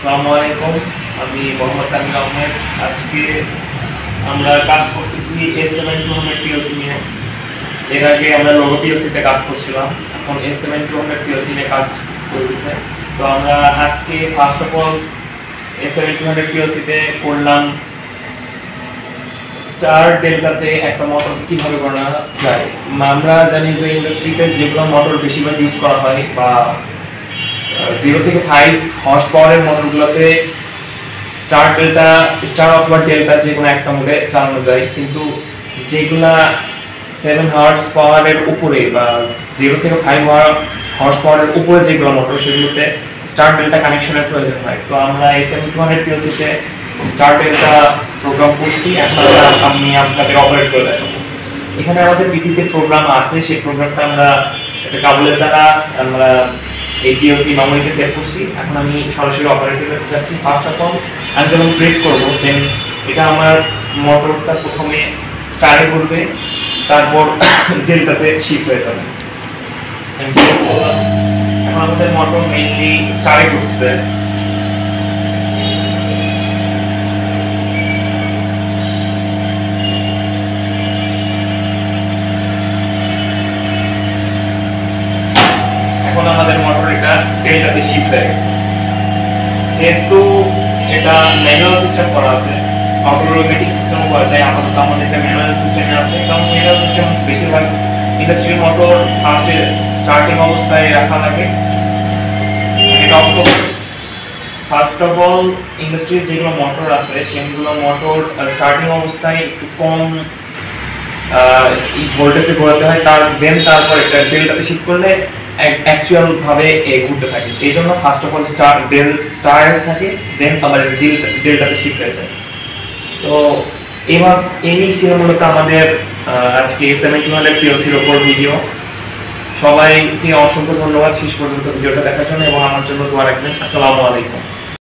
আসসালামু আলাইকুম, আমি মোহাম্মদ তানভীর আহমেদ। আজকে আমরা কাজ করতেছি S7200 PLC নিয়ে। এর আগে আমরা লোগো PLC তে কাজ করছিলাম, এখন S7200 PLC নিয়ে কাজ করতেছে। তো আমরা আজকে first of all S7200 PLC তে করলাম স্টার ডেল্টাতে একটা মোটর কিভাবে বানানো যায়। আমরা জানি যে ইন্ডাস্ট্রিতে যেগুলো মোটর বেশিরভাগ ইউজ করা হয় বা 0 থেকে 5 হর্স পাওয়ারের মোটরগুলোতে স্টার অথবা ডেল্টা যে কোনো একটা মোডে চালানো যায়, কিন্তু যেগুলা 7 হর্স পাওয়ারের উপরে বা 0 থেকে 5 হর্স পাওয়ারের উপরে যেগুলো মোটর সেগুলোতে স্টার ডেল্টা কানেকশনের প্রয়োজন হয়। তো আমরা S7200 PLC তে স্টার ডেল্টা প্রোগ্রাম করছি, এখন আমি আপনাদের অপারেট করে দেখাবো। এখানে আমাদের পিসিতে প্রোগ্রাম আছে, সেই প্রোগ্রামটা আমরা একটা কাবলের দ্বারা আমরা এই পিএলসি মেমোরিতে সেভ করছি। এখন আমি সরাসরি অপারেট করতে যাচ্ছি। ফার্স্ট অফ অল আমি যখন প্রেস করবো দেন এটা আমার মোটরটা প্রথমে স্টারে করবে, তারপর ডেল্টাতে শিফট হয়ে যাবে। এখন আমাদের মোটর মেইনলি স্টারে করছে। এখন আমাদের মোটর এটা ডেল্টাতে শিফট হয়ে গেছে। যেহেতু এটা ম্যানুয়াল সিস্টেম করা আছে, অটোমেটিক সিস্টেম করা যায়, আপাতত আমাদের এটা ম্যানুয়াল সিস্টেমে আছে। কারণ ম্যানুয়াল সিস্টেম বেশিরভাগ ইন্ডাস্ট্রিয়াল মোটর ফার্স্টে স্টার্টিং অবস্থায় রাখা লাগে। এটা ফার্স্ট অফ অল ইন্ডাস্ট্রির যেগুলো মোটর আছে সেগুলো মোটর স্টার্টিং অবস্থায় একটু কম ভোল্টেজে ঘোরাতে হয়, তারপর এটা ডেল্টাতে শিফট করলে অ্যাকচুয়াল ভাবে ঘুরতে থাকে। এই জন্য ফার্স্ট অফ অল স্টার থাকে, দেন আবার ডেল্টাতে শিফট হয়ে যায়। তো এই ছিল মূলত আমাদের আজকে S7200 PLCর উপর ভিডিও। সবাইকে অসংখ্য ধন্যবাদ শেষ পর্যন্ত ভিডিওটা দেখার জন্য এবং আমার জন্য দোয়া রাখবেন। আসসালামু আলাইকুম।